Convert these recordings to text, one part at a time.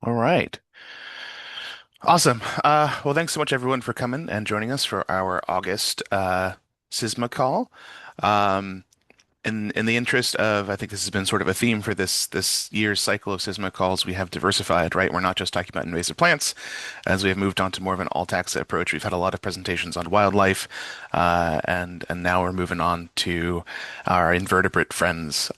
All right. Awesome. Well, thanks so much everyone for coming and joining us for our August CISMA call. Um, in the interest of, I think this has been sort of a theme for this year's cycle of CISMA calls. We have diversified, right? We're not just talking about invasive plants, as we have moved on to more of an all-taxa approach. We've had a lot of presentations on wildlife, and now we're moving on to our invertebrate friends.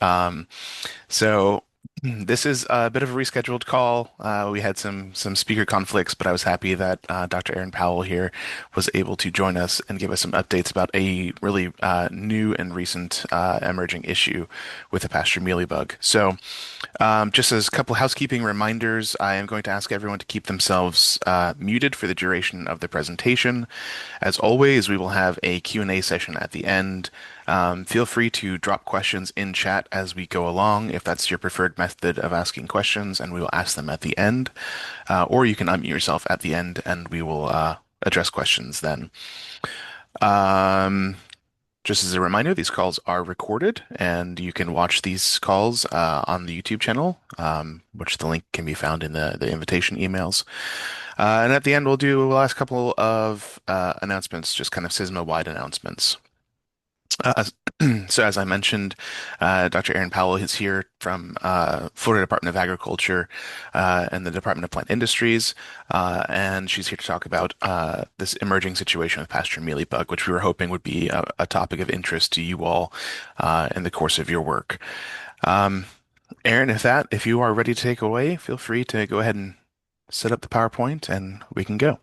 So this is a bit of a rescheduled call. We had some speaker conflicts, but I was happy that Dr. Erin Powell here was able to join us and give us some updates about a really new and recent emerging issue with the pasture mealy bug. So just as a couple housekeeping reminders, I am going to ask everyone to keep themselves muted for the duration of the presentation. As always, we will have a Q&A session at the end. Feel free to drop questions in chat as we go along if that's your preferred method of asking questions, and we will ask them at the end. Or you can unmute yourself at the end and we will address questions then. Um, just as a reminder, these calls are recorded and you can watch these calls on the YouTube channel, which the link can be found in the invitation emails. And at the end, we'll do a last couple of announcements, just kind of CISMA-wide announcements. Uh, so as I mentioned, Dr. Erin Powell is here from Florida Department of Agriculture and the Department of Plant Industries, and she's here to talk about this emerging situation with pasture mealy bug, which we were hoping would be a topic of interest to you all in the course of your work. Um, Erin, if you are ready to take away, feel free to go ahead and set up the PowerPoint, and we can go.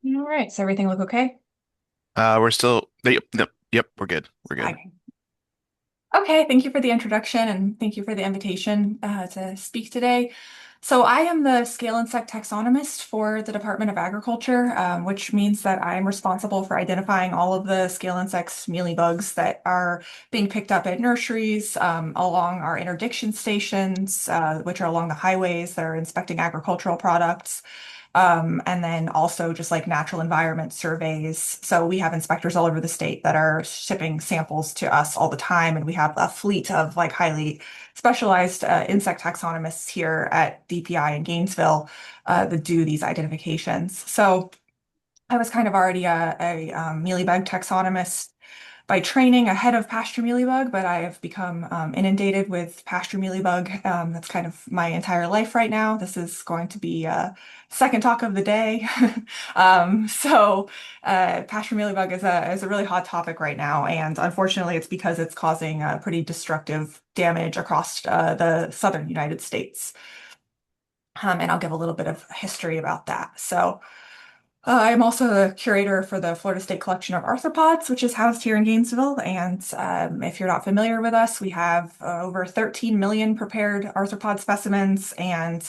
All right, so everything look okay? We're still, yep, we're good. We're good. Okay. Okay, thank you for the introduction and thank you for the invitation to speak today. So I am the scale insect taxonomist for the Department of Agriculture, which means that I'm responsible for identifying all of the scale insects, mealybugs that are being picked up at nurseries, along our interdiction stations, which are along the highways that are inspecting agricultural products. And then also just like natural environment surveys. So we have inspectors all over the state that are shipping samples to us all the time. And we have a fleet of like highly specialized insect taxonomists here at DPI in Gainesville that do these identifications. So I was kind of already a mealybug taxonomist by training ahead of pasture mealybug, but I have become inundated with pasture mealybug. That's kind of my entire life right now. This is going to be second talk of the day. Pasture mealybug is a really hot topic right now, and unfortunately, it's because it's causing pretty destructive damage across the southern United States. And I'll give a little bit of history about that. I'm also the curator for the Florida State Collection of Arthropods, which is housed here in Gainesville. And if you're not familiar with us, we have over 13 million prepared arthropod specimens and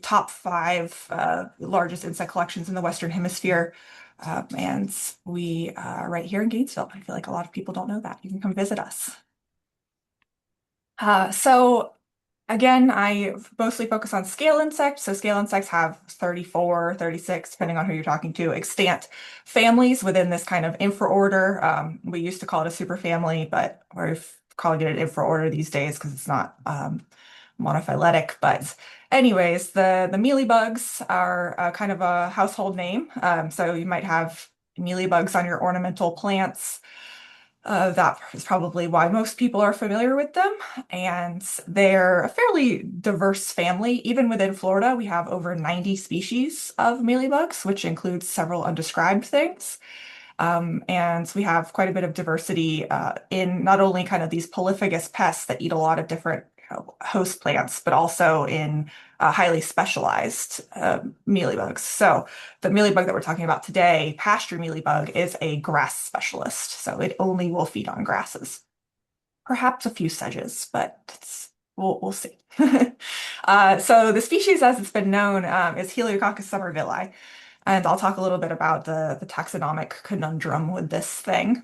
top five largest insect collections in the Western Hemisphere. And we are right here in Gainesville. I feel like a lot of people don't know that. You can come visit us. So again, I mostly focus on scale insects. So scale insects have 34, 36, depending on who you're talking to, extant families within this kind of infraorder. We used to call it a superfamily, but we're calling it an infraorder these days because it's not monophyletic. But anyways, the mealybugs are kind of a household name. So you might have mealybugs on your ornamental plants. That is probably why most people are familiar with them. And they're a fairly diverse family. Even within Florida, we have over 90 species of mealybugs, which includes several undescribed things. And we have quite a bit of diversity in not only kind of these polyphagous pests that eat a lot of different host plants, but also in highly specialized mealybugs. So the mealybug that we're talking about today, pasture mealybug, is a grass specialist. So it only will feed on grasses, perhaps a few sedges, but we'll see. So the species, as it's been known, is Heliococcus somervillei. And I'll talk a little bit about the taxonomic conundrum with this thing.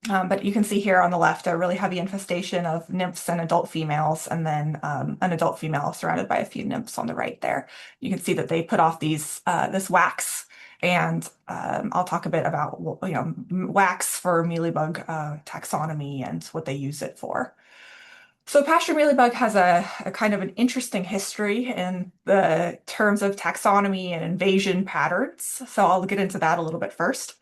But you can see here on the left a really heavy infestation of nymphs and adult females, and then an adult female surrounded by a few nymphs on the right there. You can see that they put off this wax And I'll talk a bit about wax for mealybug taxonomy and what they use it for. So Pasture Mealy Bug has a kind of an interesting history in the terms of taxonomy and invasion patterns. So I'll get into that a little bit first.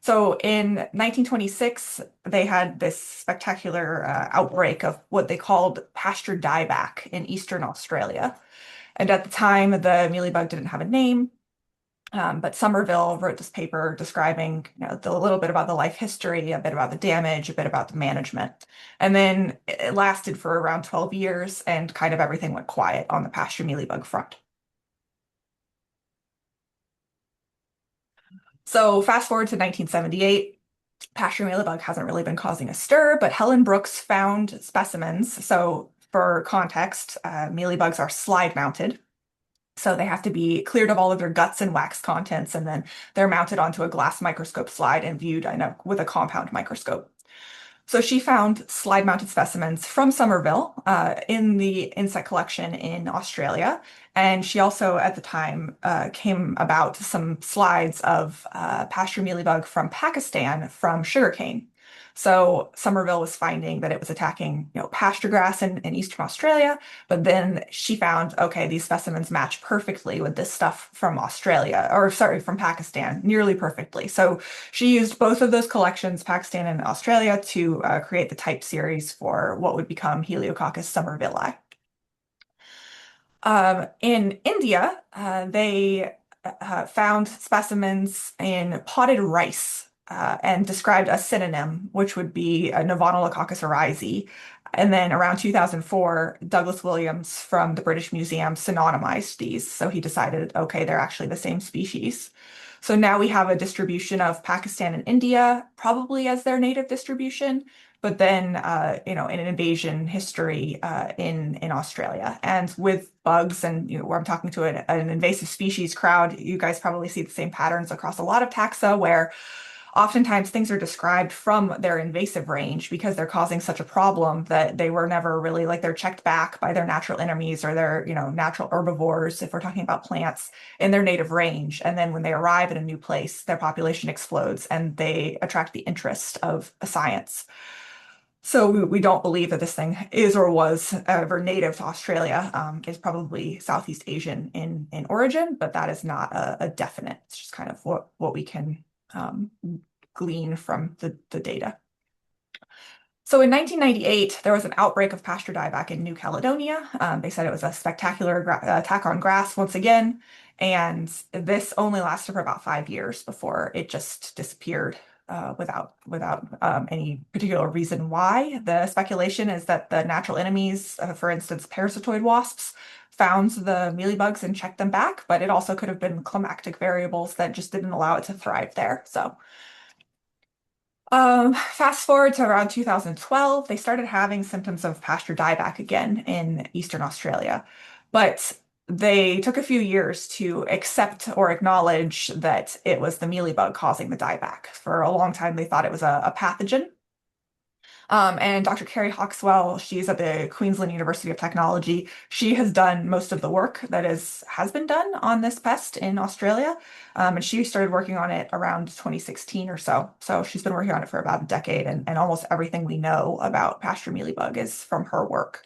So in 1926, they had this spectacular outbreak of what they called pasture dieback in eastern Australia. And at the time, the mealybug didn't have a name. But Somerville wrote this paper describing, a little bit about the life history, a bit about the damage, a bit about the management. And then it lasted for around 12 years and kind of everything went quiet on the pasture mealybug front. So fast forward to 1978, pasture mealybug hasn't really been causing a stir, but Helen Brooks found specimens. So for context, mealybugs are slide mounted. So they have to be cleared of all of their guts and wax contents, and then they're mounted onto a glass microscope slide and viewed with a compound microscope. So she found slide-mounted specimens from Somerville in the insect collection in Australia. And she also, at the time, came about some slides of pasture mealybug from Pakistan from sugarcane. So Somerville was finding that it was attacking, pasture grass in eastern Australia, but then she found, okay, these specimens match perfectly with this stuff from Australia, or sorry, from Pakistan, nearly perfectly. So she used both of those collections, Pakistan and Australia, to create the type series for what would become Heliococcus somervillei. In India, they found specimens in potted rice and described a synonym, which would be a Novanolococcus oryzae. And then around 2004, Douglas Williams from the British Museum synonymized these. So he decided, okay, they're actually the same species. So now we have a distribution of Pakistan and India, probably as their native distribution, but then in an invasion history in Australia. And with bugs and where I'm talking to an invasive species crowd, you guys probably see the same patterns across a lot of taxa where oftentimes things are described from their invasive range because they're causing such a problem that they were never really like they're checked back by their natural enemies or their, natural herbivores, if we're talking about plants, in their native range. And then when they arrive in a new place, their population explodes and they attract the interest of a science. So we don't believe that this thing is or was ever native to Australia. It's probably Southeast Asian in origin, but that is not a definite. It's just kind of what we can um, glean from the data. So in 1998, there was an outbreak of pasture dieback in New Caledonia. They said it was a spectacular attack on grass once again, and this only lasted for about 5 years before it just disappeared without any particular reason why. The speculation is that the natural enemies, for instance, parasitoid wasps, found the mealybugs and checked them back, but it also could have been climactic variables that just didn't allow it to thrive there. So fast forward to around 2012, they started having symptoms of pasture dieback again in Eastern Australia, but they took a few years to accept or acknowledge that it was the mealybug causing the dieback. For a long time, they thought it was a pathogen. And Dr. Carrie Hawkswell, she's at the Queensland University of Technology. She has done most of the work that has been done on this pest in Australia. And she started working on it around 2016 or so. So she's been working on it for about a decade, and almost everything we know about pasture mealybug is from her work.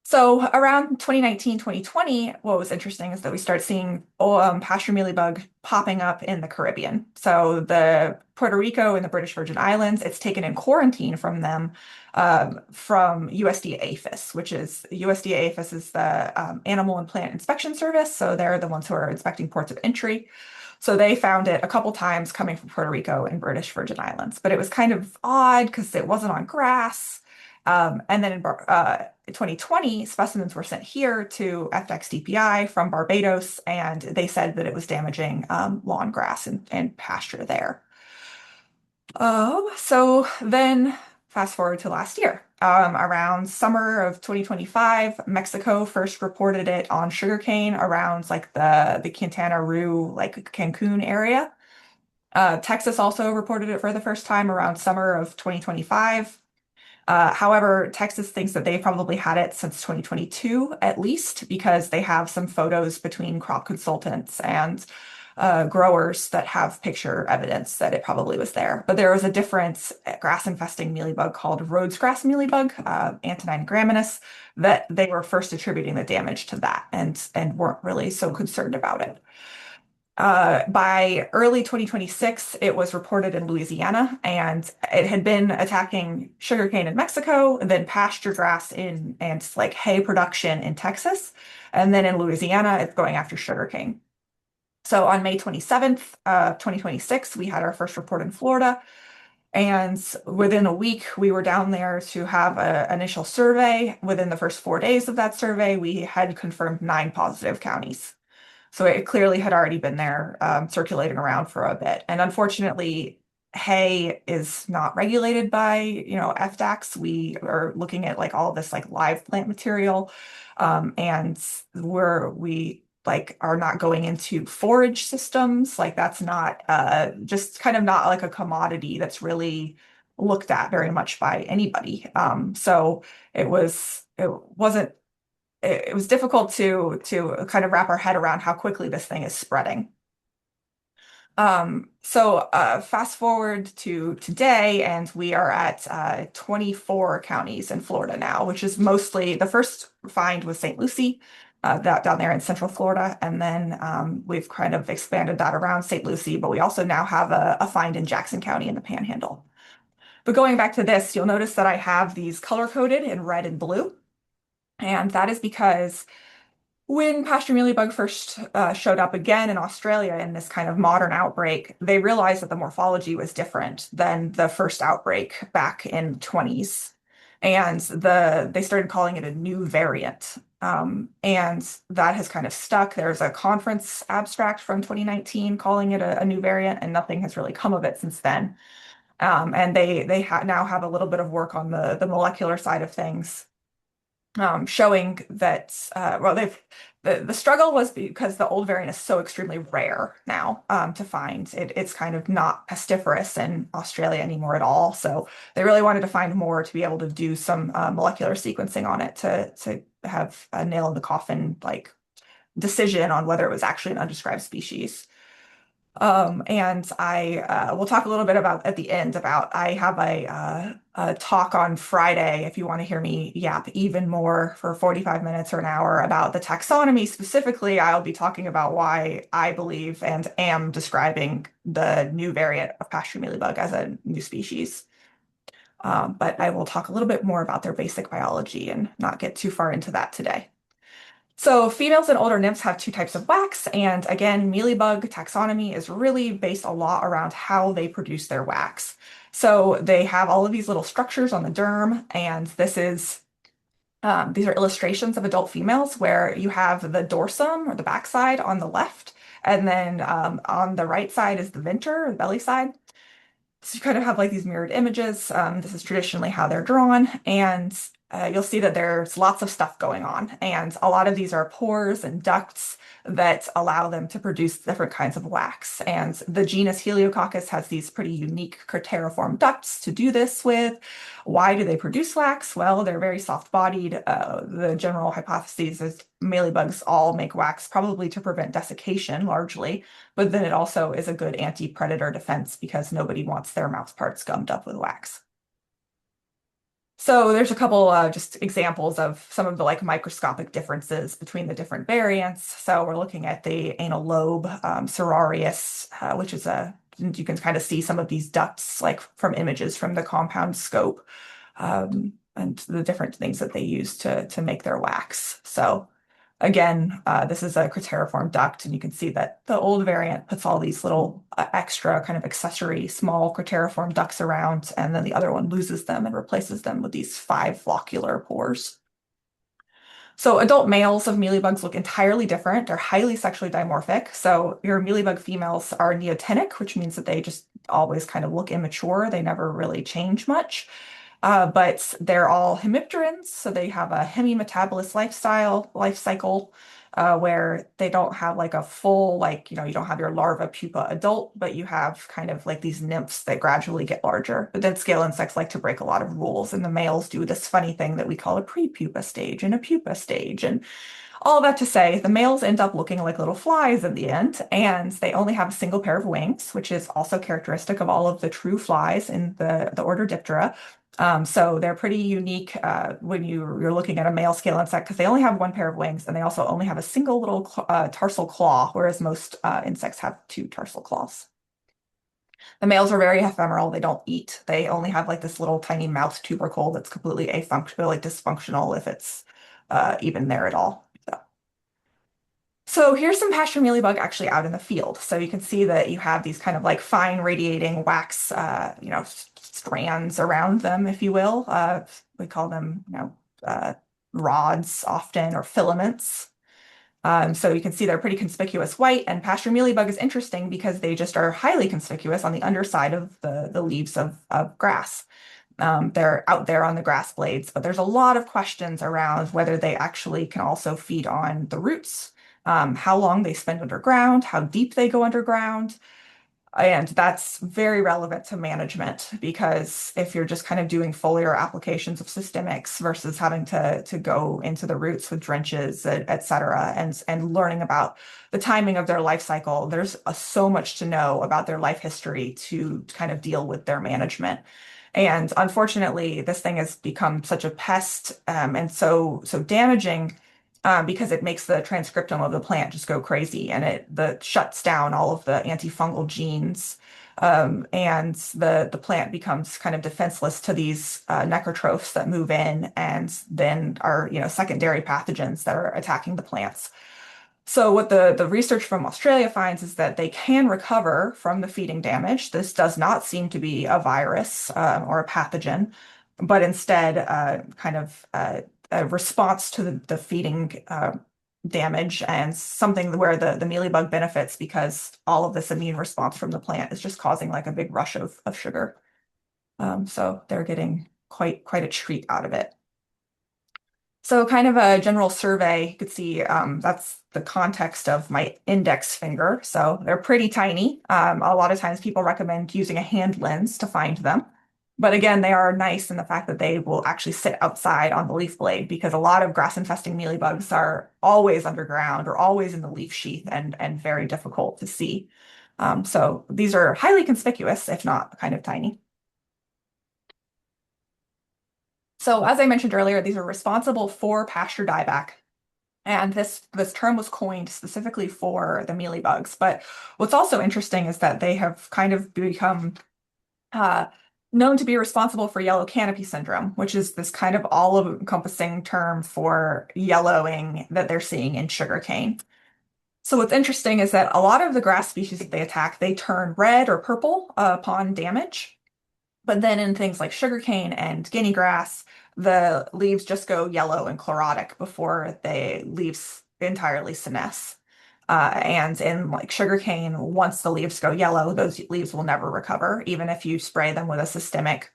So around 2019, 2020, what was interesting is that we start seeing pasture mealybug popping up in the Caribbean. So the Puerto Rico and the British Virgin Islands, it's taken in quarantine from them from USDA APHIS, which is USDA APHIS is the Animal and Plant Inspection Service. So they're the ones who are inspecting ports of entry. So they found it a couple times coming from Puerto Rico and British Virgin Islands, but it was kind of odd because it wasn't on grass. And then in 2020, specimens were sent here to FXDPI from Barbados, and they said that it was damaging lawn grass and pasture there. So then fast forward to last year. Around summer of 2025, Mexico first reported it on sugarcane around like the Quintana Roo, like Cancun area. Texas also reported it for the first time around summer of 2025. However, Texas thinks that they probably had it since 2022 at least because they have some photos between crop consultants and growers that have picture evidence that it probably was there. But there was a different grass infesting mealybug called Rhodes grass mealybug, Antonine graminis, that they were first attributing the damage to that and weren't really so concerned about it. By early 2026, it was reported in Louisiana, and it had been attacking sugarcane in Mexico, and then pasture grass in and like hay production in Texas, and then in Louisiana, it's going after sugarcane. So on May 27th, 2026, we had our first report in Florida, and within a week, we were down there to have an initial survey. Within the first 4 days of that survey, we had confirmed 9 positive counties. So it clearly had already been there, circulating around for a bit. And unfortunately, hay is not regulated by, FDACs. We are looking at like all of this like live plant material, and we like are not going into forage systems. Like that's not just kind of not like a commodity that's really looked at very much by anybody. So it wasn't it was difficult to kind of wrap our head around how quickly this thing is spreading. Fast forward to today, and we are at 24 counties in Florida now, which is mostly the first find was St. Lucie, that down there in Central Florida, and then we've kind of expanded that around St. Lucie, but we also now have a find in Jackson County in the Panhandle. But going back to this, you'll notice that I have these color coded in red and blue. And that is because when Pasture Mealy Bug first showed up again in Australia in this kind of modern outbreak, they realized that the morphology was different than the first outbreak back in 20s. And they started calling it a new variant. And that has kind of stuck. There's a conference abstract from 2019 calling it a new variant, and nothing has really come of it since then. And they now have a little bit of work on the molecular side of things, showing that the struggle was because the old variant is so extremely rare now, to find. It's kind of not pestiferous in Australia anymore at all. So they really wanted to find more to be able to do some molecular sequencing on it to have a nail in the coffin like decision on whether it was actually an undescribed species. And I will talk a little bit about at the end about I have a talk on Friday if you want to hear me yap even more for 45 minutes or an hour about the taxonomy. Specifically, I'll be talking about why I believe and am describing the new variant of Pasture Mealy Bug as a new species. But I will talk a little bit more about their basic biology and not get too far into that today. So females and older nymphs have 2 types of wax, and again, mealybug taxonomy is really based a lot around how they produce their wax. So they have all of these little structures on the derm, and these are illustrations of adult females where you have the dorsum or the backside on the left, and then on the right side is the venter, the belly side. So you kind of have like these mirrored images. This is traditionally how they're drawn, and you'll see that there's lots of stuff going on. And a lot of these are pores and ducts that allow them to produce different kinds of wax. And the genus Heliococcus has these pretty unique crateriform ducts to do this with. Why do they produce wax? Well, they're very soft-bodied. The general hypothesis is mealybugs all make wax probably to prevent desiccation largely, but then it also is a good anti-predator defense because nobody wants their mouth parts gummed up with wax. So there's a couple just examples of some of the like microscopic differences between the different variants. So we're looking at the anal lobe Cerarius, which is you can kind of see some of these ducts like from images from the compound scope, and the different things that they use to make their wax. So again, this is a crateriform duct, and you can see that the old variant puts all these little extra kind of accessory small crateriform ducts around, and then the other one loses them and replaces them with these 5 floccular pores. So adult males of mealybugs look entirely different. They're highly sexually dimorphic. So your mealybug females are neotenic, which means that they just always kind of look immature. They never really change much. But they're all hemipterans, so they have a hemimetabolous life cycle. where they don't have like a full, like, you don't have your larva pupa adult, but you have kind of like these nymphs that gradually get larger. But then scale insects like to break a lot of rules, and the males do this funny thing that we call a pre-pupa stage and a pupa stage. And all that to say, the males end up looking like little flies in the end, and they only have a single pair of wings, which is also characteristic of all of the true flies in the order Diptera. So they're pretty unique when you're looking at a male scale insect because they only have one pair of wings and they also only have a single little tarsal claw, whereas most insects have two tarsal claws. The males are very ephemeral. They don't eat. They only have like this little tiny mouth tubercle that's completely afunctional, like dysfunctional if it's even there at all. So here's some pasture mealy bug actually out in the field. So you can see that you have these kind of like fine radiating wax, strands around them, if you will. We call them, rods often or filaments. So you can see they're pretty conspicuous white, and pasture mealy bug is interesting because they just are highly conspicuous on the underside of the leaves of grass. They're out there on the grass blades, but there's a lot of questions around whether they actually can also feed on the roots, how long they spend underground, how deep they go underground. And that's very relevant to management because if you're just kind of doing foliar applications of systemics versus having to go into the roots with drenches, et cetera, and learning about the timing of their life cycle, there's so much to know about their life history to kind of deal with their management. And unfortunately, this thing has become such a pest and so damaging because it makes the transcriptome of the plant just go crazy and it shuts down all of the antifungal genes. And the plant becomes kind of defenseless to these necrotrophs that move in and then are, secondary pathogens that are attacking the plants. So what the research from Australia finds is that they can recover from the feeding damage. This does not seem to be a virus or a pathogen, but instead kind of a response to the feeding damage and something where the mealybug benefits because all of this immune response from the plant is just causing like a big rush of sugar. So they're getting quite a treat out of it. So kind of a general survey, you could see that's the context of my index finger. So they're pretty tiny. A lot of times people recommend using a hand lens to find them. But again, they are nice in the fact that they will actually sit outside on the leaf blade because a lot of grass infesting mealybugs are always underground or always in the leaf sheath and very difficult to see. So these are highly conspicuous, if not kind of tiny. So as I mentioned earlier, these are responsible for pasture dieback. And this term was coined specifically for the mealybugs. But what's also interesting is that they have kind of become uh, known to be responsible for yellow canopy syndrome, which is this kind of all-encompassing term for yellowing that they're seeing in sugarcane. So what's interesting is that a lot of the grass species that they attack, they turn red or purple upon damage. But then in things like sugarcane and guinea grass, the leaves just go yellow and chlorotic before the leaves entirely senesce. And in like sugarcane, once the leaves go yellow, those leaves will never recover. Even if you spray them with a systemic,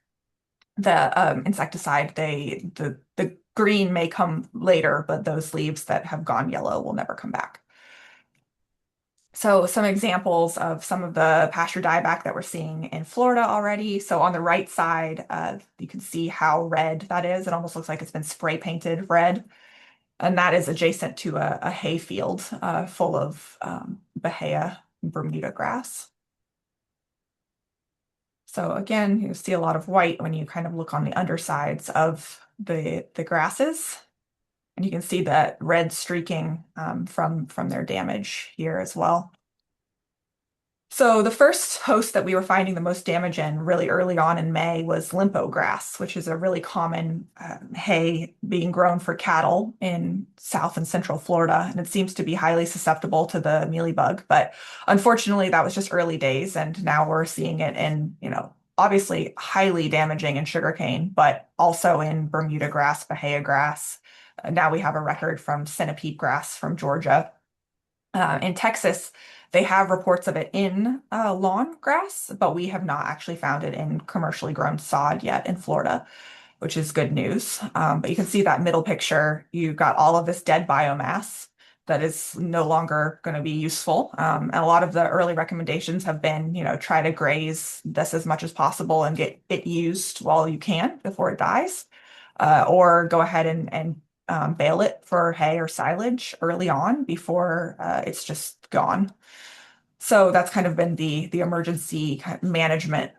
the insecticide, the green may come later, but those leaves that have gone yellow will never come back. So some examples of some of the pasture dieback that we're seeing in Florida already. So on the right side, you can see how red that is. It almost looks like it's been spray painted red. And that is adjacent to a hay field full of Bahia Bermuda grass. So again, you see a lot of white when you kind of look on the undersides of the grasses. And you can see that red streaking from their damage here as well. So the first host that we were finding the most damage in really early on in May was limpo grass, which is a really common hay being grown for cattle in South and Central Florida. And it seems to be highly susceptible to the mealybug. But unfortunately, that was just early days. And now we're seeing it in, obviously highly damaging in sugarcane, but also in Bermuda grass, Bahia grass. Now we have a record from centipede grass from Georgia. In Texas, they have reports of it in lawn grass, but we have not actually found it in commercially grown sod yet in Florida, which is good news. But you can see that middle picture, you've got all of this dead biomass. that is no longer going to be useful. And a lot of the early recommendations have been, try to graze this as much as possible and get it used while you can before it dies, or go ahead and bale it for hay or silage early on before it's just gone. So that's kind of been the emergency kind of management.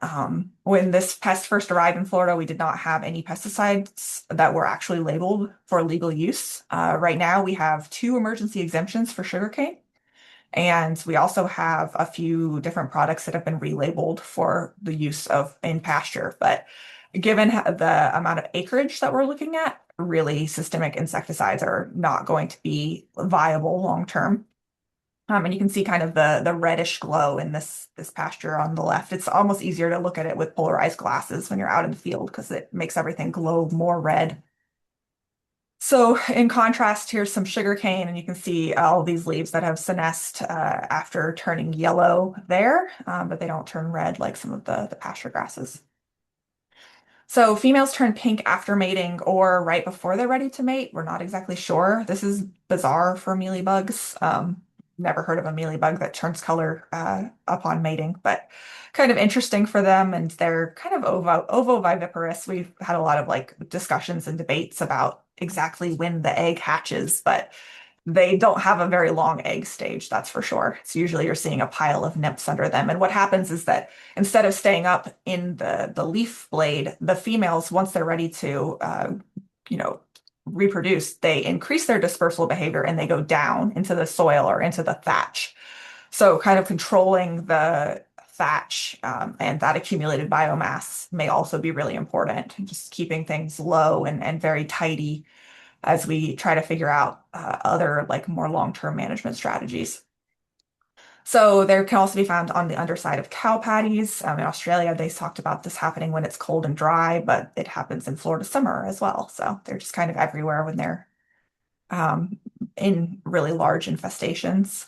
When this pest first arrived in Florida, we did not have any pesticides that were actually labeled for legal use. Right now, we have two emergency exemptions for sugarcane, and we also have a few different products that have been relabeled for the use of in pasture. But given the amount of acreage that we're looking at, really systemic insecticides are not going to be viable long term. And you can see kind of the reddish glow in this pasture on the left. It's almost easier to look at it with polarized glasses when you're out in the field because it makes everything glow more red. So in contrast, here's some sugar cane, and you can see all these leaves that have senesced after turning yellow there, but they don't turn red like some of the pasture grasses. So females turn pink after mating or right before they're ready to mate. We're not exactly sure. This is bizarre for mealybugs. Never heard of a mealybug that turns color upon mating, but kind of interesting for them. And they're kind of ovoviviparous. We've had a lot of like discussions and debates about exactly when the egg hatches, but they don't have a very long egg stage, that's for sure. It's usually you're seeing a pile of nymphs under them. And what happens is that instead of staying up in the leaf blade, the females, once they're ready to, you know, reproduce, they increase their dispersal behavior and they go down into the soil or into the thatch. So kind of controlling the thatch and that accumulated biomass may also be really important. Just keeping things low and very tidy as we try to figure out other like more long-term management strategies. So there can also be found on the underside of cow patties. In Australia, they talked about this happening when it's cold and dry, but it happens in Florida summer as well. So they're just kind of everywhere when they're in really large infestations.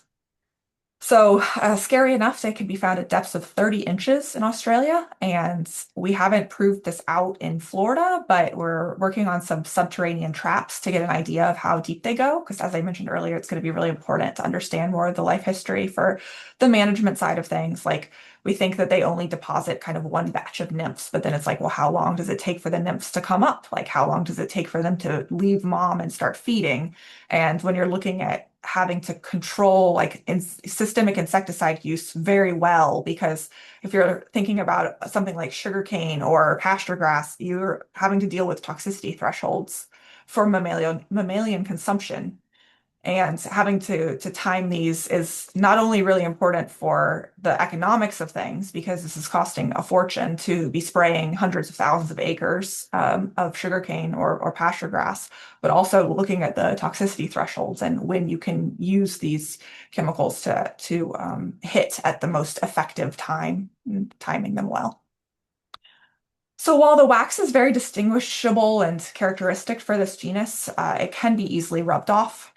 So, scary enough, they can be found at depths of 30 inches in Australia. And we haven't proved this out in Florida, but we're working on some subterranean traps to get an idea of how deep they go. Because as I mentioned earlier, it's going to be really important to understand more of the life history for the management side of things. Like, we think that they only deposit kind of one batch of nymphs, but then it's like, well, how long does it take for the nymphs to come up? Like, how long does it take for them to leave mom and start feeding? And when you're looking at having to control like systemic insecticide use very well, because if you're thinking about something like sugarcane or pasture grass, you're having to deal with toxicity thresholds for mammalian consumption. And having to time these is not only really important for the economics of things, because this is costing a fortune to be spraying hundreds of thousands of acres of sugarcane or pasture grass, but also looking at the toxicity thresholds and when you can use these chemicals to hit at the most effective time, timing them well. So while the wax is very distinguishable and characteristic for this genus, it can be easily rubbed off.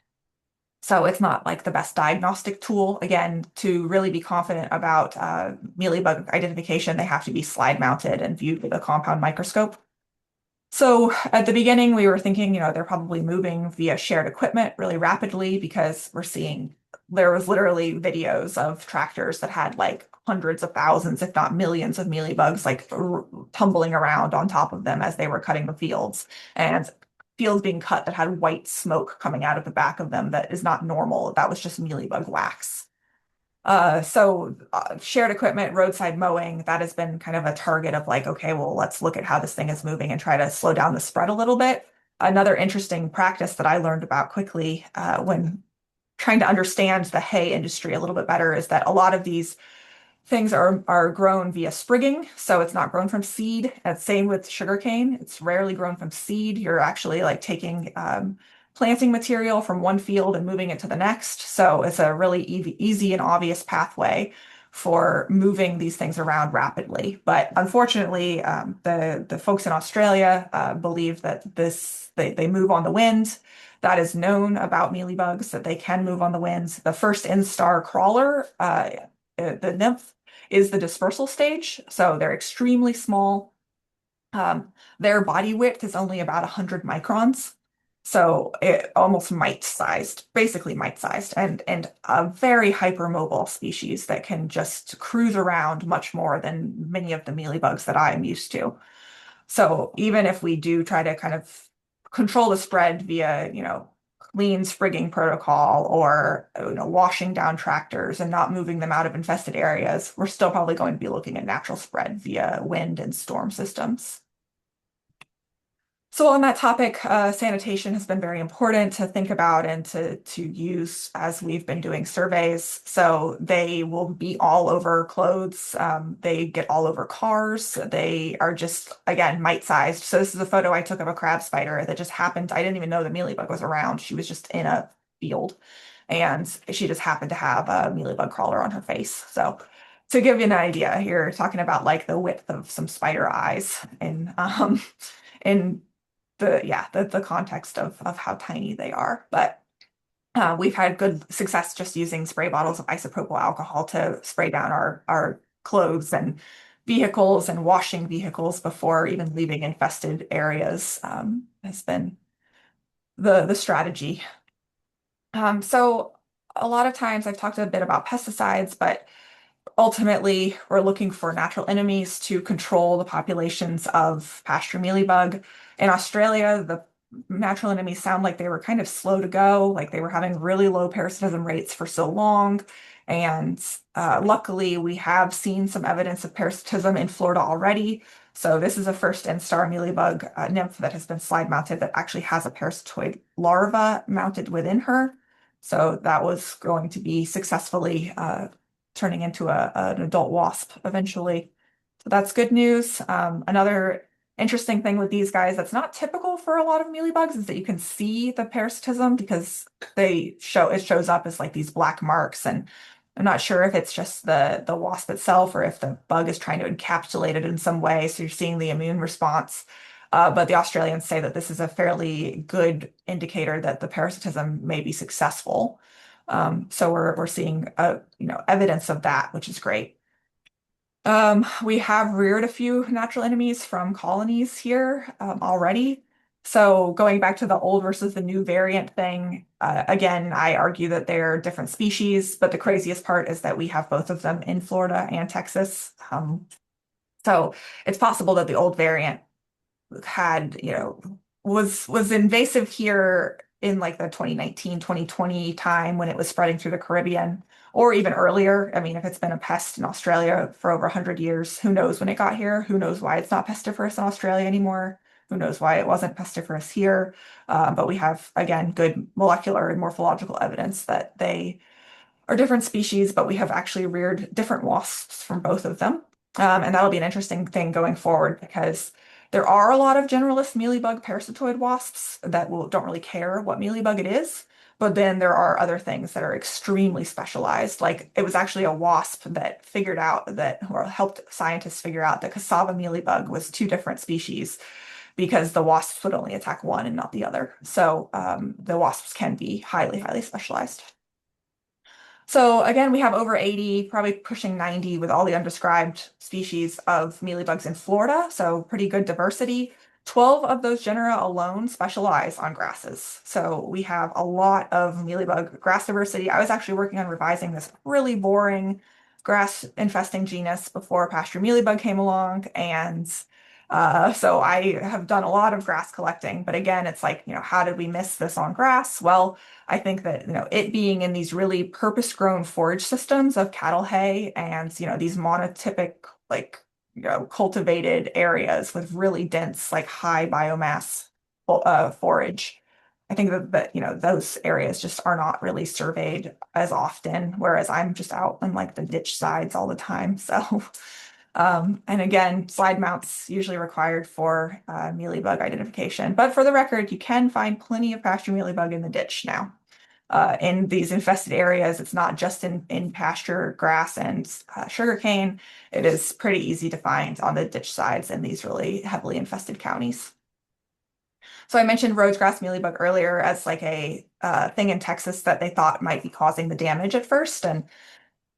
So it's not like the best diagnostic tool. Again, to really be confident about mealybug identification, they have to be slide mounted and viewed with a compound microscope. So at the beginning, we were thinking, they're probably moving via shared equipment really rapidly because we're seeing there was literally videos of tractors that had like hundreds of thousands, if not millions of mealybugs like tumbling around on top of them as they were cutting the fields. And fields being cut that had white smoke coming out of the back of them that is not normal. That was just mealybug wax. Shared equipment, roadside mowing, that has been kind of a target of like, okay, well, let's look at how this thing is moving and try to slow down the spread a little bit. Another interesting practice that I learned about quickly when trying to understand the hay industry a little bit better is that a lot of these things are grown via sprigging, so it's not grown from seed. And same with sugarcane. It's rarely grown from seed. You're actually like taking planting material from one field and moving it to the next. So it's a really easy and obvious pathway for moving these things around rapidly. But unfortunately, the folks in Australia believe that they move on the wind. That is known about mealybugs, that they can move on the wind. The first instar crawler, the nymph, is the dispersal stage. So they're extremely small. Their body width is only about 100 microns. So it almost mite-sized, basically mite-sized, and a very hypermobile species that can just cruise around much more than many of the mealybugs that I am used to. So even if we do try to kind of control the spread via, clean sprigging protocol or, washing down tractors and not moving them out of infested areas, we're still probably going to be looking at natural spread via wind and storm systems. So on that topic, sanitation has been very important to think about and to use as we've been doing surveys. So they will be all over clothes. They get all over cars. They are just, again, mite-sized. So this is a photo I took of a crab spider that just happened. I didn't even know the mealybug was around. She was just in a field, and she just happened to have a mealybug crawler on her face. So to give you an idea, here talking about like the width of some spider eyes in the context of how tiny they are. But we've had good success just using spray bottles of isopropyl alcohol to spray down our clothes and vehicles and washing vehicles before even leaving infested areas has been the strategy. So a lot of times I've talked a bit about pesticides, but ultimately, we're looking for natural enemies to control the populations of pasture mealybug. In Australia, the natural enemies sound like they were kind of slow to go, like they were having really low parasitism rates for so long. And luckily, we have seen some evidence of parasitism in Florida already. So this is a first instar mealybug nymph that has been slide mounted that actually has a parasitoid larva mounted within her. So that was going to be successfully turning into an adult wasp eventually. So that's good news. Another interesting thing with these guys that's not typical for a lot of mealybugs is that you can see the parasitism because it shows up as like these black marks, and I'm not sure if it's just the wasp itself or if the bug is trying to encapsulate it in some way. So you're seeing the immune response. But the Australians say that this is a fairly good indicator that the parasitism may be successful. So we're seeing evidence of that, which is great. We have reared a few natural enemies from colonies here already. So going back to the old versus the new variant thing, again, I argue that they're different species, but the craziest part is that we have both of them in Florida and Texas. So it's possible that the old variant had, was invasive here in like the 2019, 2020 time when it was spreading through the Caribbean, or even earlier. I mean, if it's been a pest in Australia for over 100 years, who knows when it got here? Who knows why it's not pestiferous in Australia anymore? Who knows why it wasn't pestiferous here? But we have, again, good molecular and morphological evidence that they are different species, but we have actually reared different wasps from both of them. And that'll be an interesting thing going forward because there are a lot of generalist mealybug parasitoid wasps that don't really care what mealybug it is. But then there are other things that are extremely specialized. Like it was actually a wasp that figured out that, or helped scientists figure out that cassava mealybug was two different species because the wasps would only attack one and not the other. So the wasps can be highly, highly specialized. So again, we have over 80, probably pushing 90 with all the undescribed species of mealybugs in Florida. So pretty good diversity. 12 of those genera alone specialize on grasses. So we have a lot of mealybug grass diversity. I was actually working on revising this really boring grass infesting genus before Pasture Mealy Bug came along. And so I have done a lot of grass collecting. But again, it's like, how did we miss this on grass? Well, I think that, it being in these really purpose-grown forage systems of cattle hay and, these monotypic, like, cultivated areas with really dense, like high biomass forage. I think that those areas just are not really surveyed as often, whereas I'm just out on like the ditch sides all the time. So, and again, slide mounts usually required for mealybug identification. But for the record, you can find plenty of pasture mealybug in the ditch now. In these infested areas, it's not just in pasture, grass, and sugarcane. It is pretty easy to find on the ditch sides in these really heavily infested counties. So I mentioned Rhodes grass mealybug earlier as like a thing in Texas that they thought might be causing the damage at first. And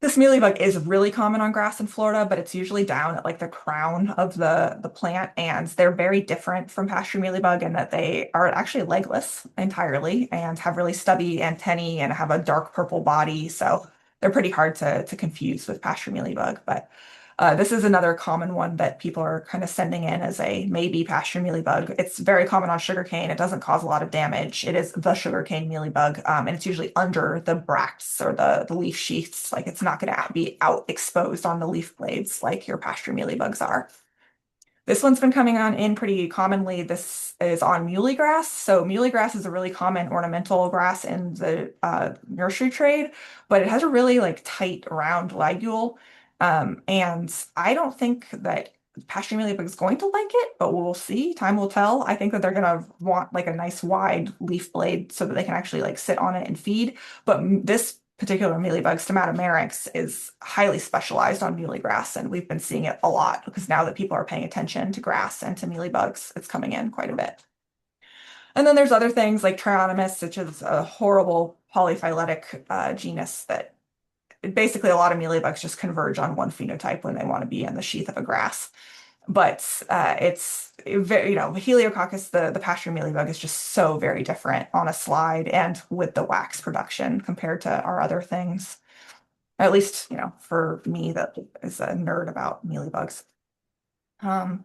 This mealybug is really common on grass in Florida, but it's usually down at like the crown of the plant, and they're very different from pasture mealybug in that they are actually legless entirely and have really stubby antennae and have a dark purple body. So they're pretty hard to confuse with pasture mealybug. But this is another common one that people are kind of sending in as a maybe pasture mealybug. It's very common on sugarcane. It doesn't cause a lot of damage. It is the sugarcane mealybug, and it's usually under the bracts or the leaf sheaths. Like it's not going to be out exposed on the leaf blades like your pasture mealybugs are. This one's been coming on in pretty commonly. This is on muhly grass. So muhly grass is a really common ornamental grass in the nursery trade, but it has a really like tight round ligule. And I don't think that pasture mealybug is going to like it, but we'll see. Time will tell. I think that they're gonna want like a nice wide leaf blade so that they can actually like sit on it and feed. But this particular mealybug, Stomatomeryx, is highly specialized on muhly grass, and we've been seeing it a lot because now that people are paying attention to grass and to mealybugs, it's coming in quite a bit. And then there's other things like Trionymus, which is a horrible polyphyletic genus that basically a lot of mealybugs just converge on one phenotype when they want to be in the sheath of a grass. But it's very, Heliococcus, the pasture mealybug, is just so very different on a slide and with the wax production compared to our other things. At least, for me that is a nerd about mealybugs. Um,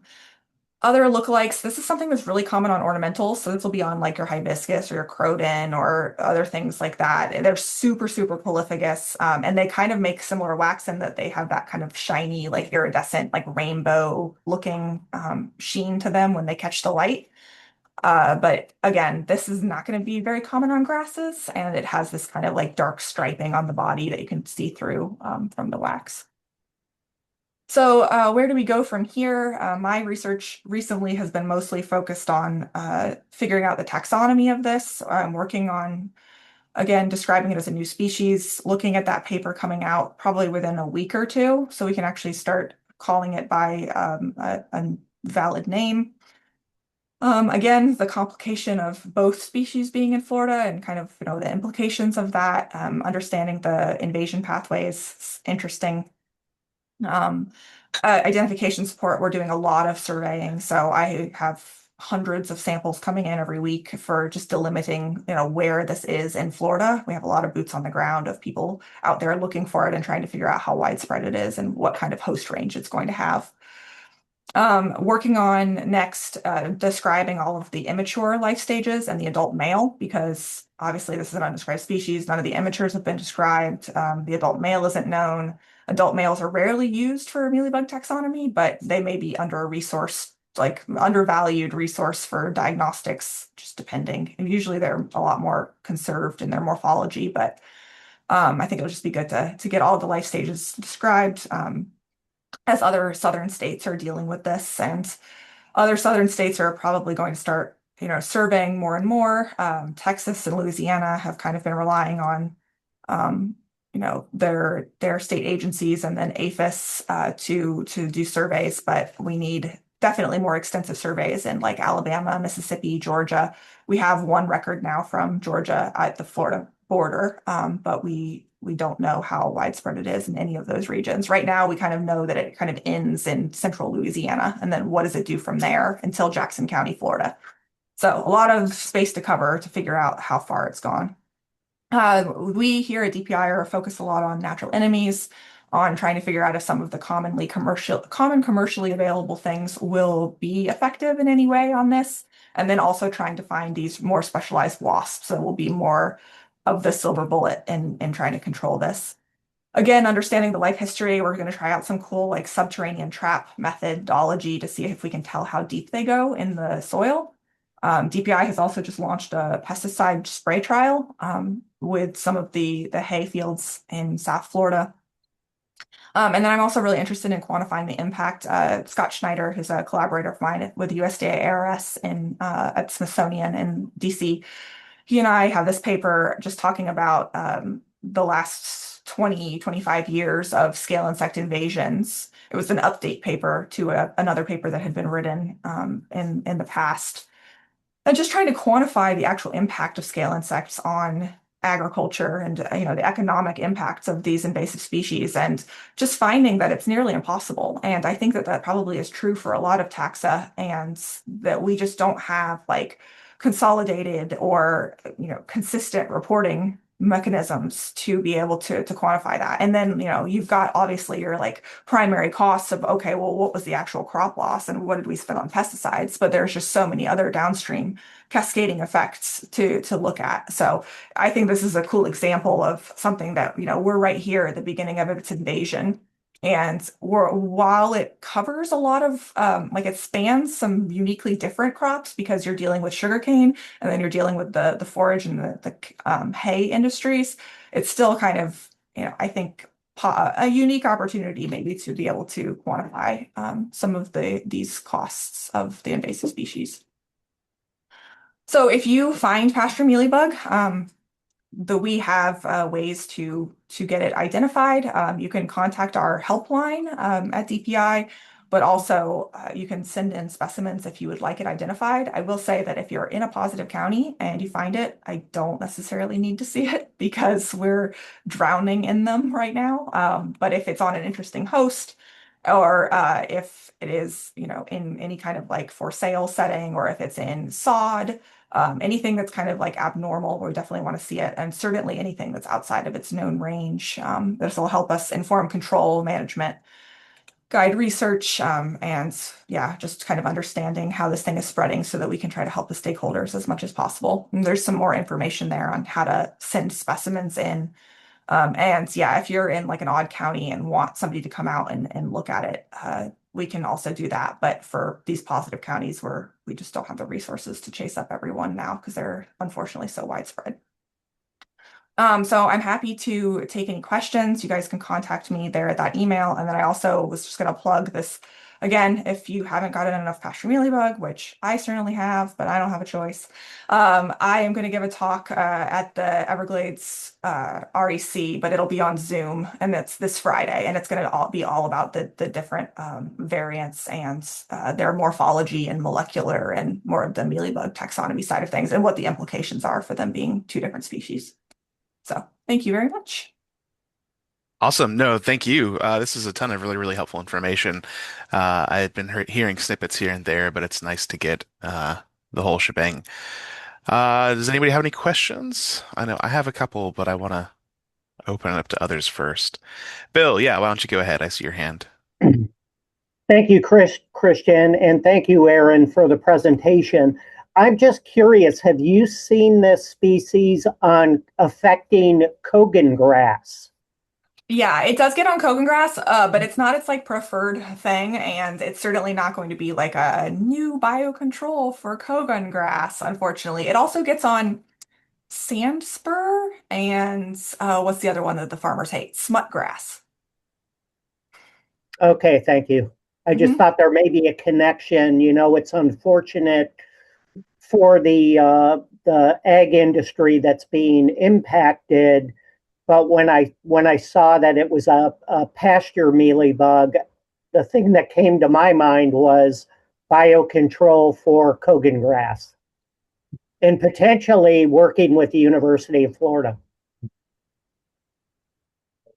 Other lookalikes, this is something that's really common on ornamentals. So this will be on like your hibiscus or your croton or other things like that. They're super, super prolificous. And they kind of make similar wax in that they have that kind of shiny, like iridescent, like rainbow looking sheen to them when they catch the light. But again, this is not going to be very common on grasses, and it has this kind of like dark striping on the body that you can see through from the wax. So, where do we go from here? My research recently has been mostly focused on figuring out the taxonomy of this. I'm working on, again, describing it as a new species, looking at that paper coming out probably within a week or two, so we can actually start calling it by a valid name. Again, the complication of both species being in Florida and kind of, the implications of that, understanding the invasion pathways is interesting. Um, Identification support, we're doing a lot of surveying. So I have hundreds of samples coming in every week for just delimiting, where this is in Florida. We have a lot of boots on the ground of people out there looking for it and trying to figure out how widespread it is and what kind of host range it's going to have. Working on next, describing all of the immature life stages and the adult male, because obviously this is an undescribed species. None of the immatures have been described. The adult male isn't known. Adult males are rarely used for mealybug taxonomy, but they may be under a resource, like undervalued resource for diagnostics, just depending. And usually they're a lot more conserved in their morphology, but I think it'll just be good to get all the life stages described. As other southern states are dealing with this, and other southern states are probably going to start, surveying more and more. Texas and Louisiana have kind of been relying on, um, their state agencies and then APHIS to do surveys, but we need definitely more extensive surveys in like Alabama, Mississippi, Georgia. We have one record now from Georgia at the Florida border, but we don't know how widespread it is in any of those regions. Right now, we kind of know that it kind of ends in central Louisiana, and then what does it do from there until Jackson County, Florida? So a lot of space to cover to figure out how far it's gone. We here at DPI are focused a lot on natural enemies, on trying to figure out if some of the common commercially available things will be effective in any way on this, and then also trying to find these more specialized wasps that will be more of the silver bullet in trying to control this. Again, understanding the life history, we're going to try out some cool like subterranean trap methodology to see if we can tell how deep they go in the soil. DPI has also just launched a pesticide spray trial with some of the hay fields in South Florida. And then I'm also really interested in quantifying the impact. Scott Schneider, who's a collaborator of mine with USDA ARS at Smithsonian in DC, he and I have this paper just talking about the last 20, 25 years of scale insect invasions. It was an update paper to another paper that had been written in the past. And just trying to quantify the actual impact of scale insects on agriculture and the economic impacts of these invasive species, and just finding that it's nearly impossible. And I think that that probably is true for a lot of taxa, and that we just don't have like consolidated or consistent reporting mechanisms to be able to quantify that. And then you've got obviously your like primary costs of, okay, well, what was the actual crop loss and what did we spend on pesticides? But there's just so many other downstream cascading effects to look at. So I think this is a cool example of something that we're right here at the beginning of its invasion. And while it covers a lot of, like it spans some uniquely different crops because you're dealing with sugarcane and then you're dealing with the forage and the hay industries, it's still kind of, I think a unique opportunity maybe to be able to quantify some of these costs of the invasive species. So if you find pasture mealybug, we have ways to get it identified. You can contact our helpline at DPI, but also you can send in specimens if you would like it identified. I will say that if you're in a positive county and you find it, I don't necessarily need to see it because we're drowning in them right now. But if it's on an interesting host, or if it is, in any kind of like for sale setting, or if it's in sod, anything that's kind of like abnormal, we definitely want to see it. And certainly anything that's outside of its known range. This will help us inform control management, guide research, and yeah, just kind of understanding how this thing is spreading so that we can try to help the stakeholders as much as possible. And there's some more information there on how to send specimens in. And yeah, if you're in like an odd county and want somebody to come out and look at it, we can also do that. But for these positive counties where we just don't have the resources to chase up everyone now because they're unfortunately so widespread. So I'm happy to take any questions. You guys can contact me there at that email. And then I also was just going to plug this again, if you haven't gotten enough Pasture Mealy Bug, which I certainly have, but I don't have a choice. I am going to give a talk at the Everglades REC, but it'll be on Zoom, and it's this Friday, and it's going to be all about the different variants and their morphology and molecular and more of the mealybug taxonomy side of things and what the implications are for them being two different species. So thank you very much. Awesome. No, thank you. This is a ton of really, really helpful information. I had been hearing snippets here and there, but it's nice to get the whole shebang. Does anybody have any questions? I know I have a couple, but I want to open it up to others first. Bill, yeah, why don't you go ahead? I see your hand. Thank you, Christian, and thank you, Erin, for the presentation. I'm just curious, have you seen this species on affecting Kogan grass? Yeah, it does get on Kogan grass, but it's not its like preferred thing, and it's certainly not going to be like a new biocontrol for Kogan grass, unfortunately. It also gets on sand spur and what's the other one that the farmers hate? Smut grass. Okay, thank you. I just Hmm. thought there may be a connection. It's unfortunate for the egg industry that's being impacted. But when I saw that it was a pasture mealy bug, the thing that came to my mind was biocontrol for Kogan grass and potentially working with the University of Florida.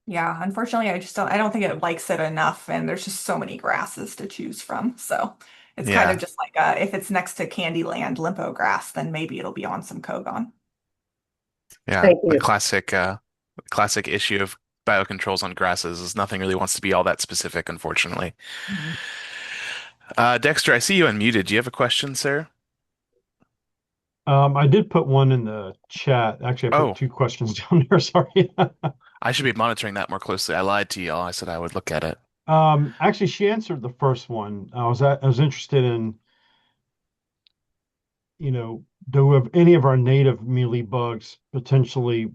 Yeah, unfortunately, I don't think it likes it enough, and there's just so many grasses to choose from. So it's kind of Yeah, just like if it's next to Candyland limpo grass, then maybe it'll be on some Kogon. yeah. Thank you. Classic issue of biocontrols on grasses is nothing really wants to be all that specific, unfortunately. Mhm. Dexter, I see you unmuted. Do you have a question, sir? I did put one in the chat. Actually, I put Oh, two questions down there. Sorry. I should be monitoring that more closely. I lied to y'all. I said I would look at it. Actually, she answered the first one. I was interested in, do have any of our native mealy bugs potentially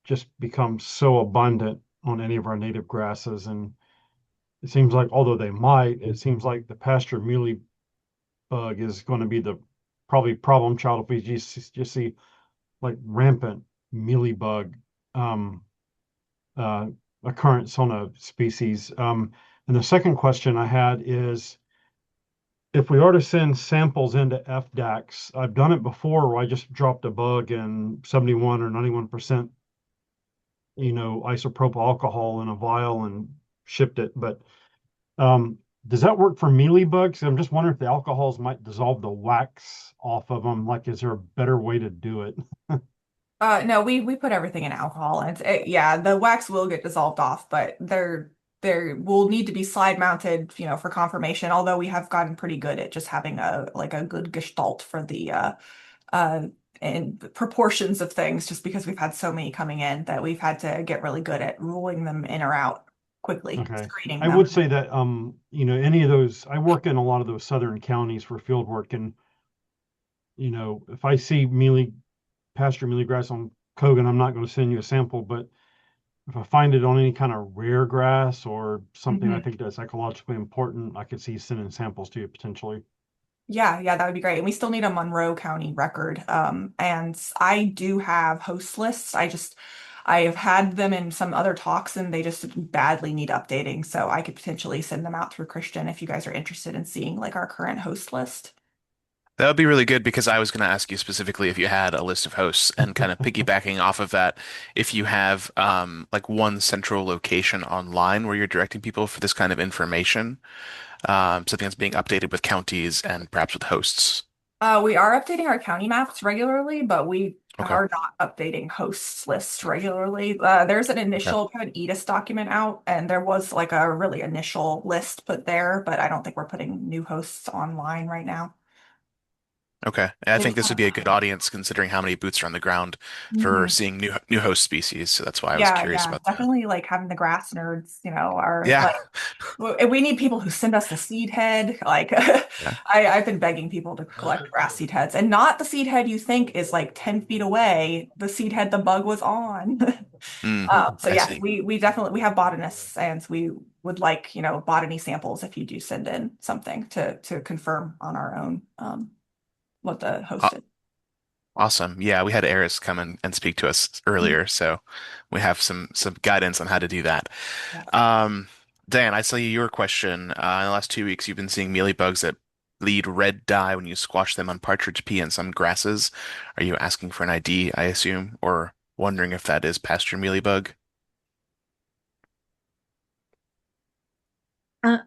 just become so abundant on any of our native grasses? And it seems like, although they might, it seems like the pasture mealy bug is going to be the probably problem child if we just see like rampant mealy bug um, uh, occurrence on a species. And the second question I had is if we are to send samples into FDACs, I've done it before where I just dropped a bug and 71 or 91% isopropyl alcohol in a vial and shipped it. But does that work for mealy bugs? I'm just wondering if the alcohols might dissolve the wax off of them. Like, is there a better way to do it? No, we put everything in alcohol, and yeah, the wax will get dissolved off, but there will need to be slide mounted, for confirmation. Although we have gotten pretty good at just having a good gestalt for the uh and proportions of things, just because we've had so many coming in that we've had to get really good at ruling them in or out quickly, Okay. screening I them. would say that any of those, I work in a lot of those southern counties for field work, and if I see pasture mealy grass on Kogan, I'm not going to send you a sample, but if I find it on any kind of rare grass or something I Mhm. think that's ecologically important, I could see sending samples to you potentially. Yeah, yeah, that would be great. And we still need a Monroe County record. And I do have host lists. I have had them in some other talks and they just badly need updating. So I could potentially send them out through Christian if you guys are interested in seeing like our current host list. That would be really good because I was going to ask you specifically if you had a list of hosts and kind of piggybacking off of that, if you have like one central location online where you're directing people for this kind of information, something that's being updated with counties and perhaps with hosts. We are updating our county maps regularly, but we Okay. are not updating hosts lists regularly. There's an Okay. initial kind of EDIS document out, and there was like a really initial list put there, but I don't think we're putting new hosts online right now. Okay. I They think just this would haven't be a good gotten audience considering how many boots are on the ground for there. seeing new host species. So that's why I was Yeah, curious yeah, about that. definitely like having the grass nerds, are Yeah. like, we need people who send us the seed head. Like, Yeah. I've been begging people to collect grass seed heads, and not the seed head you think is like 10 feet away, the seed head the bug was on. Mm, So I yes, see. we have botanists, and we would like, botany samples if you do send in something to confirm on our own what the Aw- host is. Awesome. Yeah, we had Eris come and speak to us earlier, so we have some guidance on how to do that. Yeah. Um, Dan, I saw your question. In the last 2 weeks, you've been seeing mealy bugs that bleed red dye when you squash them on partridge pea and some grasses. Are you asking for an ID, I assume, or wondering if that is pasture mealy bug?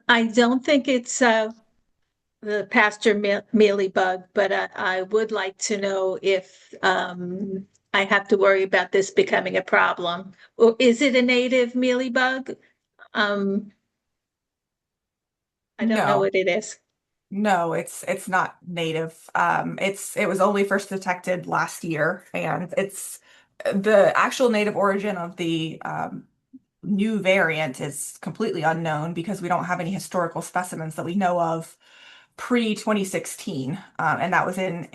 I don't think it's the mealy bug, but I would like to know if I have to worry about this becoming a problem. Or is it a native mealy bug? Um, I don't know No. what it is. No, it's not native. It was only first detected last year, and it's the actual native origin of the new variant is completely unknown because we don't have any historical specimens that we know of pre-2016, and that was in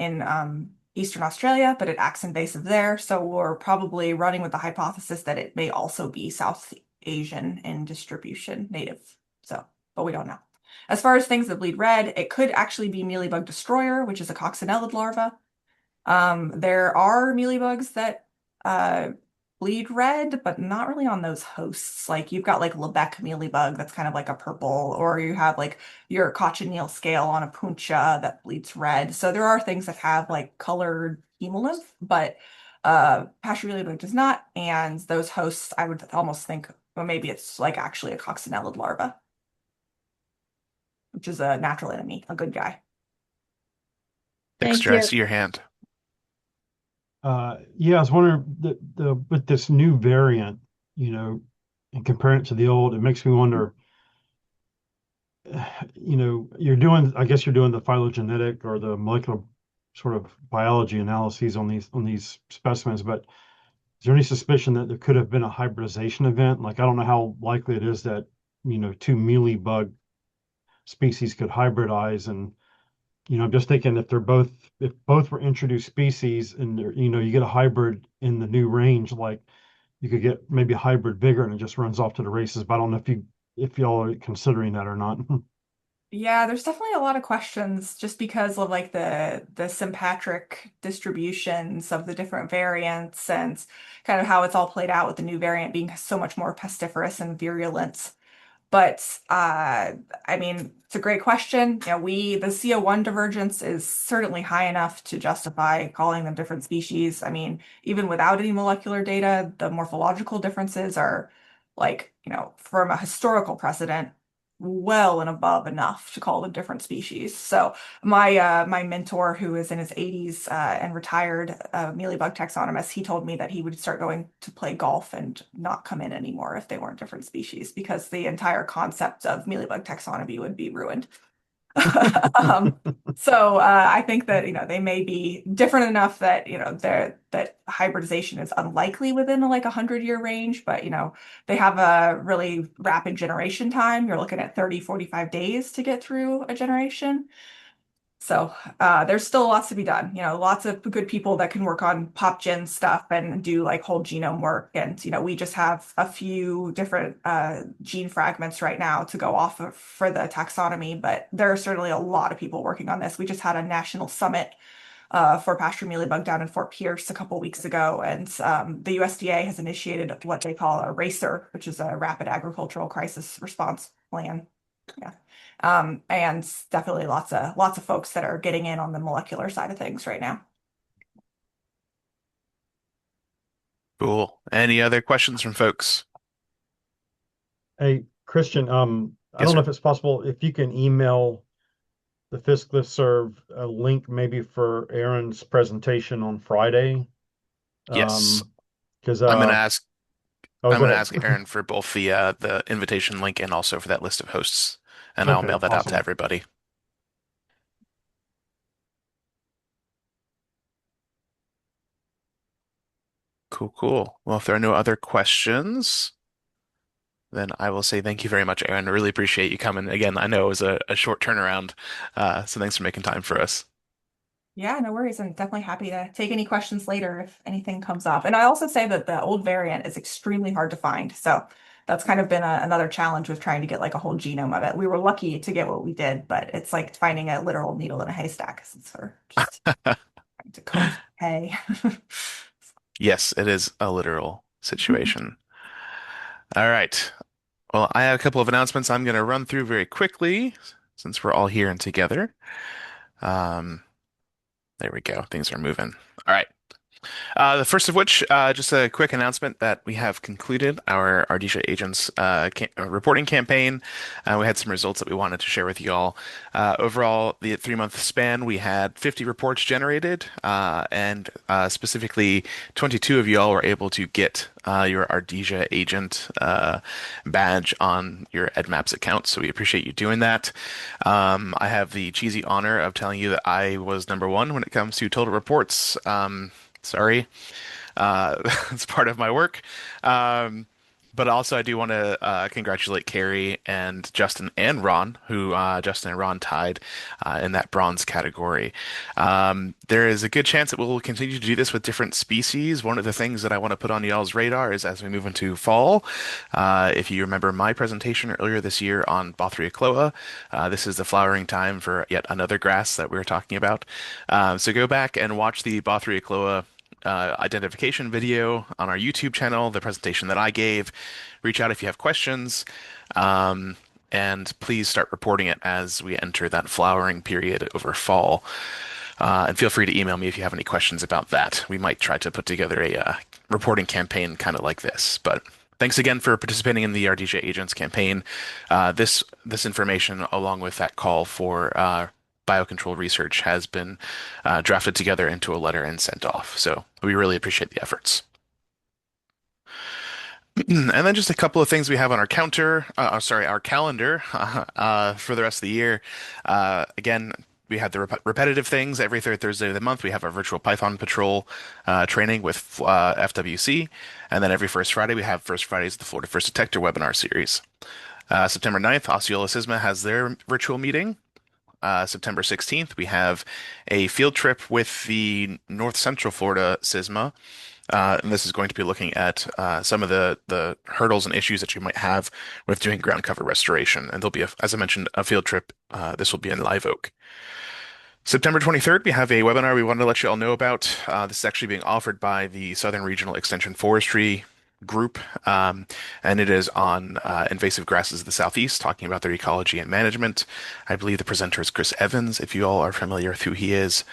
Eastern Australia, but it acts invasive there. So we're probably running with the hypothesis that it may also be South Asian in distribution, native. So, but we don't know. As far as things that bleed red, it could actually be mealybug destroyer, which is a coccinellid larva. There are mealybugs that uh, bleed red, but not really on those hosts. Like you've got like Lebec mealybug that's kind of like a purple, or you have like your cochineal scale on a puncha that bleeds red. So there are things that have like colored hemolymph, but pasture mealybug does not. And those hosts, I would almost think, well, maybe it's like actually a coccinellid larva, which is a natural enemy, a good guy. Thank Dexter, I you. see your hand. Yeah, I was wondering the with this new variant, and comparing it to the old, it makes me wonder, I guess you're doing the phylogenetic or the molecular sort of biology analyses on these specimens, but is there any suspicion that there could have been a hybridization event? Like, I don't know how likely it is that, two mealy bug species could hybridize. And, I'm just thinking if both were introduced species and, you get a hybrid in the new range, like you could get maybe a hybrid bigger and it just runs off to the races. But I don't know if y'all are considering that or not. Yeah, there's definitely a lot of questions just because of like the sympatric distributions of the different variants and kind of how it's all played out with the new variant being so much more pestiferous and virulent. But I mean, it's a great question. The CO1 divergence is certainly high enough to justify calling them different species. I mean, even without any molecular data, the morphological differences are like, from a historical precedent, well and above enough to call them different species. So my mentor, who is in his 80s and retired mealybug taxonomist, he told me that he would start going to play golf and not come in anymore if they weren't different species because the entire concept of mealybug taxonomy would be ruined. Um, so I think that they may be different enough that that hybridization is unlikely within like 100-year range, but they have a really rapid generation time. You're looking at 30, 45 days to get through a generation. So there's still lots to be done. Lots of good people that can work on pop gen stuff and do like whole genome work. And we just have a few different gene fragments right now to go off of for the taxonomy, but there are certainly a lot of people working on this. We just had a national summit for Pasture Mealy Bug down in Fort Pierce a couple weeks ago, and the USDA has initiated what they call a RACER, which is a Rapid Agricultural Crisis Response Plan. Yeah. And definitely lots of folks that are getting in on the molecular side of things right now. Cool. Any other questions from folks? Hey, Christian, I Yes, don't know sir. if it's possible if you can email the Fisk listserv a link maybe for Erin's presentation on Friday. Yes. Because I'm gonna ask oh, I'm go gonna ahead. ask Erin for both the invitation link and also for that list of hosts, and I'll Okay, mail that out to awesome. everybody. Cool, cool. Well, if there are no other questions, then I will say thank you very much, Erin. I really appreciate you coming. Again, I know it was a short turnaround, so thanks for making time for us. Yeah, no worries. I'm definitely happy to take any questions later if anything comes up. And I also say that the old variant is extremely hard to find. So that's kind of been another challenge with trying to get like a whole genome of it. We were lucky to get what we did, but it's like finding a literal needle in a haystack since we're just trying to comb through hay. Yes, it is a literal situation. All right. Well, I have a couple of announcements I'm going to run through very quickly since we're all here and together. Um, there we go. Things are moving. All right. The first of which, just a quick announcement that we have concluded our Ardisha Agents reporting campaign. We had some results that we wanted to share with you all. Overall, the 3 month span, we had 50 reports generated, and specifically 22 of you all were able to get your Ardisha Agent badge on your EdMaps account. So we appreciate you doing that. I have the cheesy honor of telling you that I was number one when it comes to total reports. Sorry. It's part of my work. Um, but also, I do want to congratulate Carrie and Justin and Ron, who Justin and Ron tied in that bronze category. There is a good chance that we'll continue to do this with different species. One of the things that I want to put on y'all's radar is as we move into fall. If you remember my presentation earlier this year on Bothriocloa, this is the flowering time for yet another grass that we were talking about. So go back and watch the Bothriocloa identification video on our YouTube channel, the presentation that I gave. Reach out if you have questions, and please start reporting it as we enter that flowering period over fall. And feel free to email me if you have any questions about that. We might try to put together a reporting campaign kind of like this. But thanks again for participating in the Ardisha Agents campaign. This information, along with that call for biocontrol research, has been drafted together into a letter and sent off. So we really appreciate the efforts. And then just a couple of things we have on our calendar for the rest of the year. Again, we have the repetitive things. Every third Thursday of the month, we have our virtual Python patrol training with FWC. And then every first Friday, we have First Fridays of the Florida First Detector webinar series. September 9th, Osceola CISMA has their virtual meeting. September 16th, we have a field trip with the North Central Florida CISMA. And this is going to be looking at some of the hurdles and issues that you might have with doing ground cover restoration. And there'll be, as I mentioned, a field trip. This will be in Live Oak. September 23rd, we have a webinar we wanted to let you all know about. This is actually being offered by the Southern Regional Extension Forestry group, and it is on invasive grasses of the Southeast, talking about their ecology and management. I believe the presenter is Chris Evans, if you all are familiar with who he is.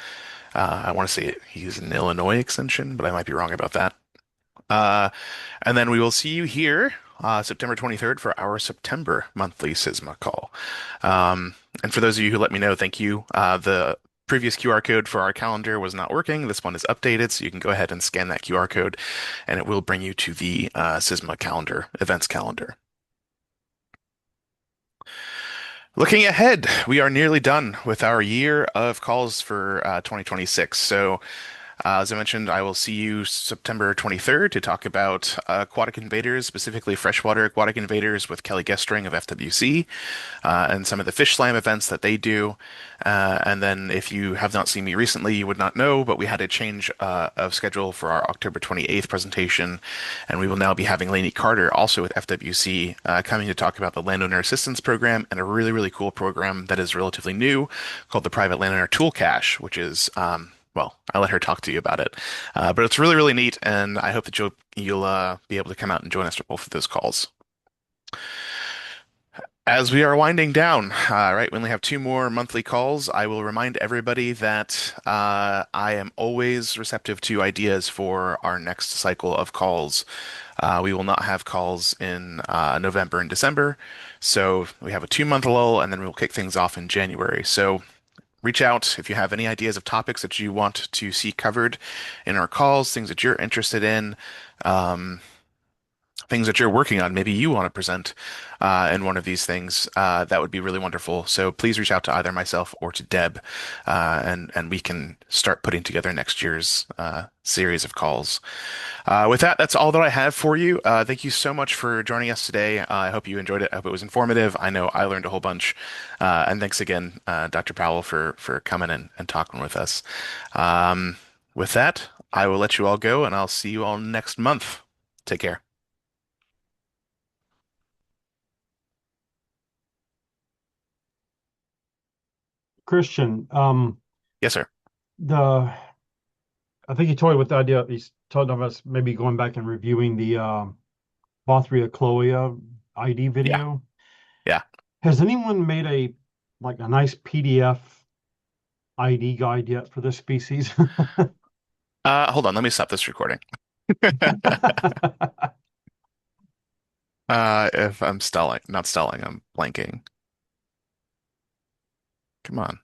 I want to say he's an Illinois extension, but I might be wrong about that. Uh, and then we will see you here September 23rd for our September monthly CISMA call. And for those of you who let me know, thank you. The previous QR code for our calendar was not working. This one is updated, so you can go ahead and scan that QR code, and it will bring you to the CISMA calendar, events calendar. Looking ahead, we are nearly done with our year of calls for 2026. So as I mentioned, I will see you September 23rd to talk about aquatic invaders, specifically freshwater aquatic invaders with Kelly Gestring of FWC, and some of the Fish Slam events that they do. And then if you have not seen me recently, you would not know, but we had a change of schedule for our October 28th presentation, and we will now be having Lainey Carter, also with FWC, coming to talk about the Landowner Assistance Program and a really, really cool program that is relatively new called the Private Landowner Tool Cache, which is well, I'll let her talk to you about it. But it's really, really neat, and I hope that you'll be able to come out and join us for both of those calls. As we are winding down, right, we only have two more monthly calls. I will remind everybody that I am always receptive to ideas for our next cycle of calls. We will not have calls in November and December, so we have a 2 month lull, and then we'll kick things off in January. So reach out if you have any ideas of topics that you want to see covered in our calls, things that you're interested in, um, things that you're working on. Maybe you want to present in one of these things. That would be really wonderful. So please reach out to either myself or to Deb, and we can start putting together next year's series of calls. With that, that's all that I have for you. Thank you so much for joining us today. I hope you enjoyed it. I hope it was informative. I know I learned a whole bunch. And thanks again, Dr. Powell, for coming and talking with us. With that, I will let you all go, and I'll see you all next month. Take care. Christian, Yes, sir. the I think he toyed with the idea. He's talking about us maybe going back and reviewing the Bothria chloea ID Yeah, video. yeah. Has anyone made a nice PDF ID guide yet for this species? Hold on, let me stop this recording. If I'm stalling, not stalling, I'm blanking. Come on.